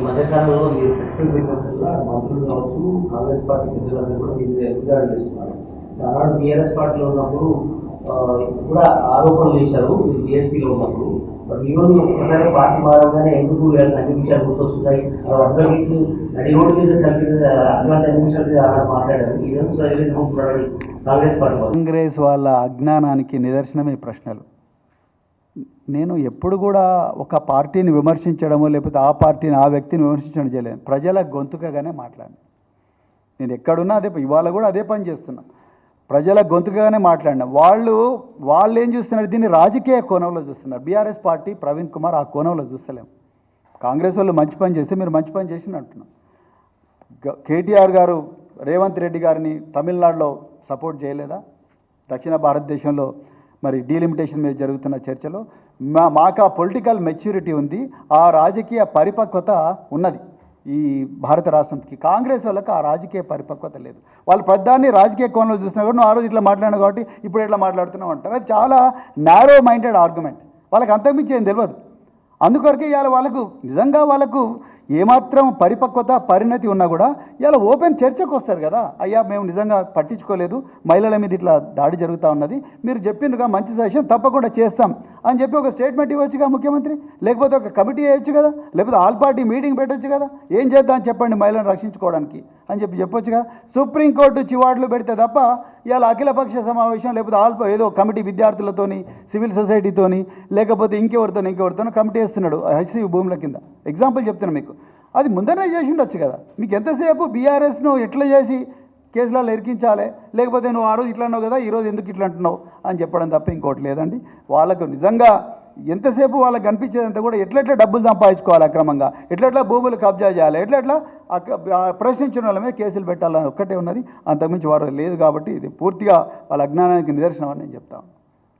మధ్యకాలంలో మీరు ప్రెసిడెంట్ పెట్టినప్పుడల్లా మంత్రులు కావచ్చు, కాంగ్రెస్ పార్టీ పెద్దలందరూ కూడా మీరు ఎదురుదాడి చేస్తున్నారు. ఆనాడు టీఆర్ఎస్ పార్టీలో ఉన్నప్పుడు కూడా ఆరోపణలు చేశారు బీఎస్పీలో ఉన్నప్పుడు. మరి ఈరోజు ఒకసారి పార్టీ మారగానే ఎందుకు అన్ని విషయాలు గుర్తొస్తున్నాయి? అందరికీ నడిగోడు మీద చంపిన అట్లాంటి అన్ని విషయాలు మీద ఆనాడు మాట్లాడారు. ఈరోజు సరిగ్గా కాంగ్రెస్ పార్టీ కాంగ్రెస్ వాళ్ళ అజ్ఞానానికి నిదర్శనమే ప్రశ్నలు. నేను ఎప్పుడు కూడా ఒక పార్టీని విమర్శించడమో లేకపోతే ఆ పార్టీని ఆ వ్యక్తిని విమర్శించడం చేయలేను. ప్రజల గొంతుకగానే మాట్లాడిన. నేను ఎక్కడున్నా అదే, ఇవాళ కూడా అదే పని చేస్తున్నా. ప్రజల గొంతుకగానే మాట్లాడిన. వాళ్ళు ఏం చూస్తున్నారు? దీన్ని రాజకీయ కోణంలో చూస్తున్నారు. బీఆర్ఎస్ పార్టీ ప్రవీణ్ కుమార్ ఆ కోణంలో చూస్తలేము. కాంగ్రెస్ వాళ్ళు మంచి పని చేస్తే మీరు మంచి పని చేసిన అంటున్నాం. కేటీఆర్ గారు రేవంత్ రెడ్డి గారిని తమిళనాడులో సపోర్ట్ చేయలేదా? దక్షిణ భారతదేశంలో మరి డీలిమిటేషన్ మీద జరుగుతున్న చర్చలో మాకు ఆ పొలిటికల్ మెచ్యూరిటీ ఉంది, ఆ రాజకీయ పరిపక్వత ఉన్నది. ఈ భారత రాష్ట్రానికి కాంగ్రెస్ వాళ్ళకి ఆ రాజకీయ పరిపక్వత లేదు. వాళ్ళు ప్రధాన్ని రాజకీయ కోణంలో చూసినా కూడా నువ్వు ఆ రోజు ఇట్లా మాట్లాడినావు కాబట్టి ఇప్పుడు ఎట్లా మాట్లాడుతున్నావు అంటారు. అది చాలా నారో మైండెడ్ ఆర్గ్యుమెంట్. వాళ్ళకి అంతకుమించి ఏం తెలియదు. అందుకొరకే ఇవాళ వాళ్ళకు నిజంగా వాళ్ళకు ఏమాత్రం పరిపక్వత పరిణతి ఉన్నా కూడా ఇలా ఓపెన్ చర్చకు వస్తారు కదా. అయ్యా మేము నిజంగా పట్టించుకోలేదు, మహిళల మీద ఇట్లా దాడి జరుగుతూ ఉన్నది, మీరు చెప్పినగా మంచి సజెషన్ తప్పకుండా చేస్తాం అని చెప్పి ఒక స్టేట్మెంట్ ఇవ్వచ్చుగా ముఖ్యమంత్రి. లేకపోతే ఒక కమిటీ వేయచ్చు కదా, లేకపోతే ఆల్ పార్టీ మీటింగ్ పెట్టచ్చు కదా. ఏం చేద్దాం చెప్పండి మహిళలను రక్షించుకోవడానికి అని చెప్పొచ్చుగా. సుప్రీంకోర్టు చివాట్లు పెడితే తప్ప ఇవాళ అఖిలపక్ష సమావేశం లేకపోతే ఏదో కమిటీ విద్యార్థులతోని, సివిల్ సొసైటీతోని, లేకపోతే ఇంకెవరితోనో కమిటీ వేస్తున్నాడు హెచ్సియు భూముల కింద. ఎగ్జాంపుల్ చెప్తున్నాను మీకు. అది ముందరనే చేసి ఉండొచ్చు కదా. మీకు ఎంతసేపు బీఆర్ఎస్ను ఎట్లా చేసి కేసులలో ఇరికించాలి, లేకపోతే నువ్వు ఆ రోజు ఇట్లా అన్నావు కదా ఈరోజు ఎందుకు ఇట్లా అంటున్నావు అని చెప్పడం తప్ప ఇంకోటి లేదండి. వాళ్ళకు నిజంగా ఎంతసేపు వాళ్ళకి కనిపించేదంతా కూడా ఎట్లెట్లా డబ్బులు సంపాదించుకోవాలి, అక్రమంగా ఎట్లెట్లా భూములు కబ్జా చేయాలి, ఎట్లెట్లా ప్రశ్నించిన వాళ్ళ మీద కేసులు పెట్టాలని ఒక్కటే ఉన్నది. అంతకుమించి వారు లేదు. కాబట్టి ఇది పూర్తిగా వాళ్ళ అజ్ఞానానికి నిదర్శనం అని నేను చెప్తాను.